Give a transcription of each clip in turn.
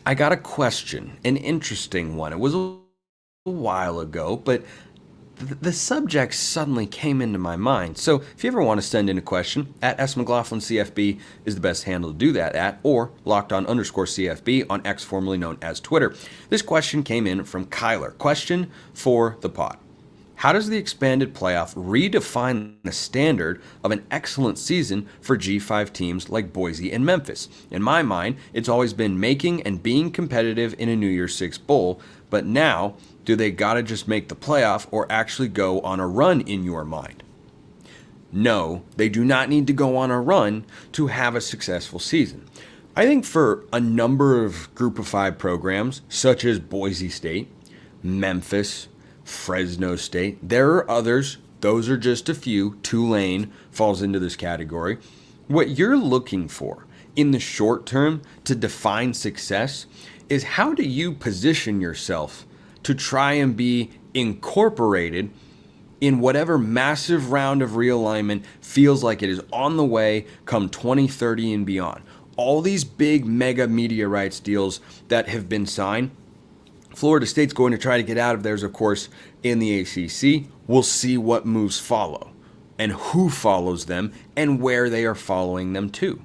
I got a question, an interesting one. It was a while ago, but the subject suddenly came into my mind. So if you ever want to send in a question, at @SMcLaughlinCFB is the best handle to do that at, or locked_on_CFB on X, formerly known as Twitter. This question came in from Kyler. Question for the pod. How does the expanded playoff redefine the standard of an excellent season for G5 teams like Boise and Memphis? In my mind, it's always been making and being competitive in a New Year's Six bowl, but now, do they gotta just make the playoff or actually go on a run in your mind? No, they do not need to go on a run to have a successful season. I think for a number of Group of Five programs, such as Boise State, Memphis, Fresno State. There are others. Those are just a few. Tulane falls into this category. What you're looking for in the short term to define success is how do you position yourself to try and be incorporated in whatever massive round of realignment feels like it is on the way come 2030 and beyond. All these big mega media rights deals that have been signed, Florida State's going to try to get out of theirs, of course, in the ACC. We'll see what moves follow and who follows them and where they are following them to.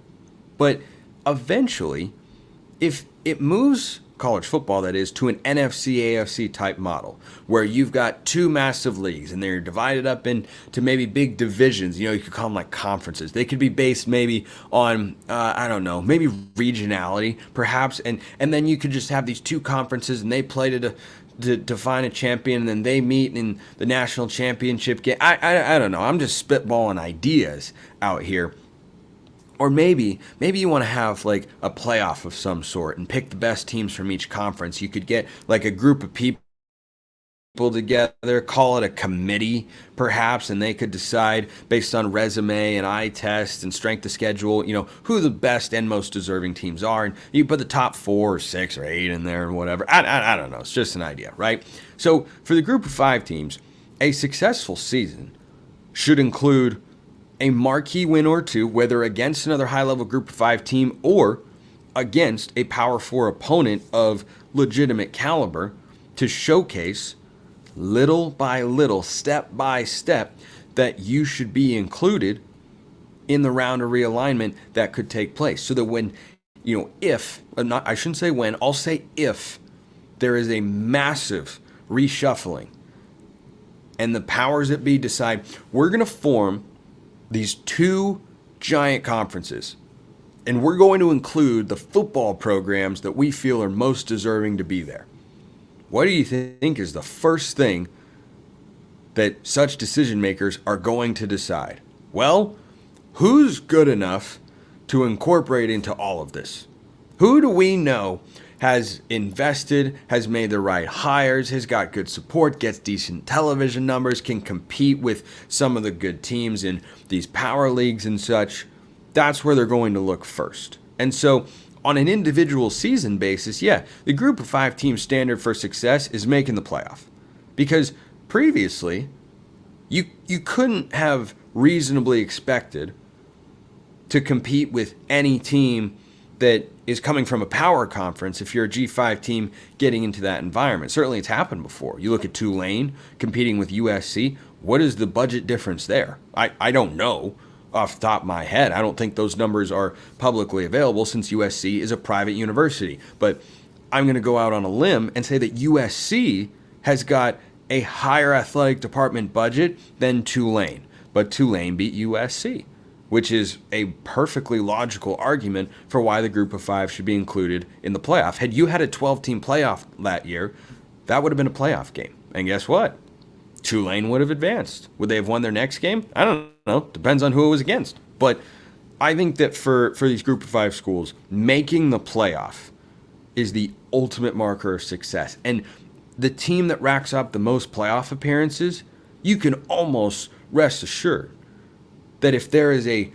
But eventually, if it moves college football, that is, to an NFC AFC type model where you've got two massive leagues and they're divided up into maybe big divisions. You could call them like conferences. They could be based maybe on I don't know, maybe regionality perhaps, and then you could just have these two conferences and they play to find a champion, and then they meet in the national championship game. I don't know. I'm just spitballing ideas out here. Or maybe you want to have like a playoff of some sort and pick the best teams from each conference. You could get like a group of people together, call it a committee perhaps, and they could decide based on resume and eye test and strength of schedule, who the best and most deserving teams are. And you put the top 4 or 6 or 8 in there or whatever. I don't know. It's just an idea, right? So for the group of 5 teams, a successful season should include a marquee win or two, whether against another high-level Group of 5 team or against a Power 4 opponent of legitimate caliber, to showcase little by little, step by step, that you should be included in the round of realignment that could take place. So that when, I shouldn't say when, I'll say if there is a massive reshuffling and the powers that be decide we're going to form these 2 giant conferences, and we're going to include the football programs that we feel are most deserving to be there. What do you think is the first thing that such decision makers are going to decide? Well, who's good enough to incorporate into all of this? Who do we know has invested, has made the right hires, has got good support, gets decent television numbers, can compete with some of the good teams in these power leagues and such? That's where they're going to look first. And so on an individual season basis, the Group of 5 team standard for success is making the playoff. Because previously, you couldn't have reasonably expected to compete with any team that is coming from a power conference if you're a G5 team getting into that environment. Certainly it's happened before. You look at Tulane competing with USC. What is the budget difference there? I don't know off the top of my head. I don't think those numbers are publicly available since USC is a private university. But I'm going to go out on a limb and say that USC has got a higher athletic department budget than Tulane. But Tulane beat USC, which is a perfectly logical argument for why the Group of 5 should be included in the playoff. Had you had a 12-team playoff that year, that would have been a playoff game. And guess what? Tulane would have advanced. Would they have won their next game? I don't know. Depends on who it was against. But I think that for these Group of 5 schools, making the playoff is the ultimate marker of success. And the team that racks up the most playoff appearances, you can almost rest assured that if there is a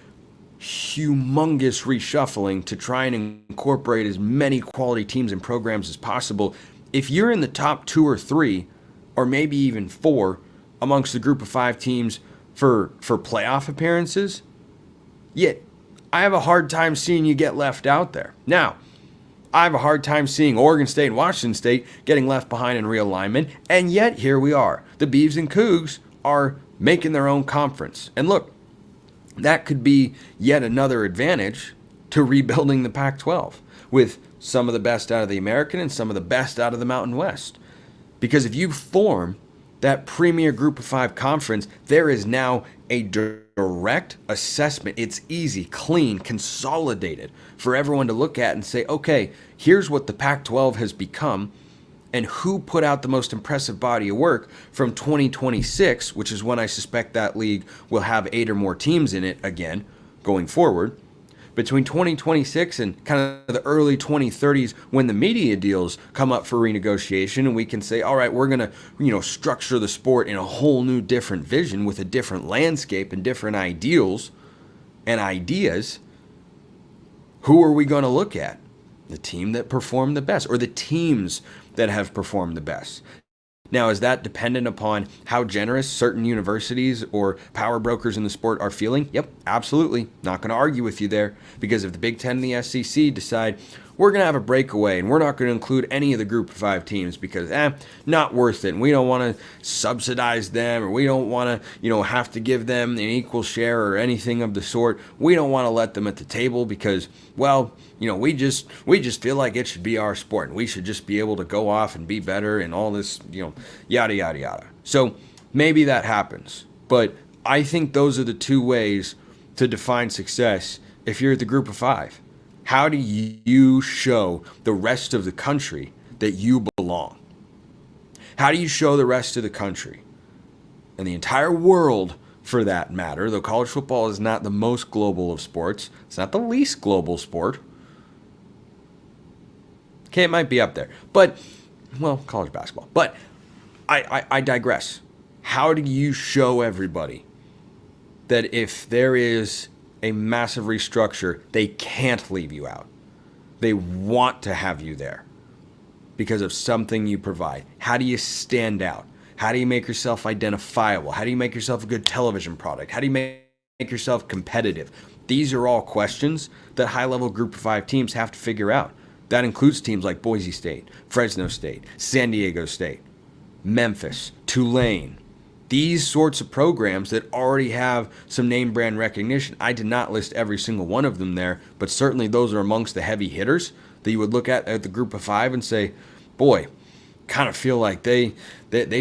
humongous reshuffling to try and incorporate as many quality teams and programs as possible, if you're in the top 2 or 3, or maybe even 4 amongst the Group of 5 teams for playoff appearances, yet I have a hard time seeing you get left out there. Now, I have a hard time seeing Oregon State and Washington State getting left behind in realignment, and yet here we are. The Beavs and Cougs are making their own conference. And look, that could be yet another advantage to rebuilding the Pac-12 with some of the best out of the American and some of the best out of the Mountain West. Because if you form that premier Group of 5 conference, there is now a direct assessment. It's easy, clean, consolidated for everyone to look at and say, okay, here's what the Pac-12 has become and who put out the most impressive body of work from 2026, which is when I suspect that league will have 8 or more teams in it again going forward. Between 2026 and kind of the early 2030s, when the media deals come up for renegotiation and we can say, all right, we're going to, structure the sport in a whole new different vision with a different landscape and different ideals and ideas, who are we going to look at? The team that performed the best or the teams that have performed the best. Now, is that dependent upon how generous certain universities or power brokers in the sport are feeling? Yep, absolutely. Not going to argue with you there, because if the Big Ten and the SEC decide we're going to have a breakaway and we're not going to include any of the Group of 5 teams because, not worth it, and we don't want to subsidize them, or we don't want to, have to give them an equal share or anything of the sort. We don't want to let them at the table because, well, we just feel like it should be our sport and we should just be able to go off and be better and all this, yada, yada, yada. So maybe that happens. But I think those are the two ways to define success if you're at the Group of 5. How do you show the rest of the country that you belong? How do you show the rest of the country and the entire world, for that matter, though college football is not the most global of sports, it's not the least global sport. Okay, it might be up there. But, well, college basketball. But I digress. How do you show everybody that if there is a massive restructure, they can't leave you out? They want to have you there because of something you provide. How do you stand out? How do you make yourself identifiable? How do you make yourself a good television product? How do you make yourself competitive? These are all questions that high-level Group of 5 teams have to figure out. That includes teams like Boise State, Fresno State, San Diego State, Memphis, Tulane. These sorts of programs that already have some name brand recognition. I did not list every single one of them there, but certainly those are amongst the heavy hitters that you would look at the Group of 5 and say, boy, kind of feel like they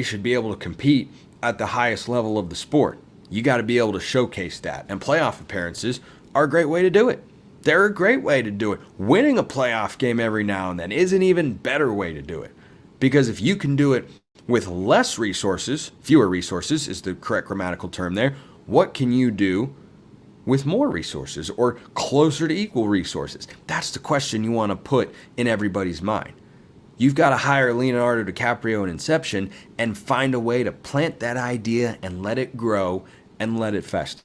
should be able to compete at the highest level of the sport. You got to be able to showcase that. And playoff appearances are a great way to do it. They're a great way to do it. Winning a playoff game every now and then is an even better way to do it. Because if you can do it with less resources, fewer resources is the correct grammatical term there, what can you do with more resources or closer to equal resources? That's the question you want to put in everybody's mind. You've got to hire Leonardo DiCaprio in Inception and find a way to plant that idea and let it grow and let it fester.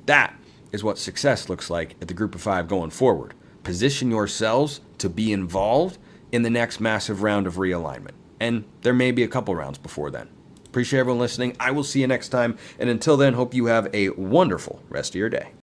That is what success looks like at the Group of 5 going forward. Position yourselves to be involved in the next massive round of realignment. And there may be a couple rounds before then. Appreciate everyone listening. I will see you next time. And until then, hope you have a wonderful rest of your day.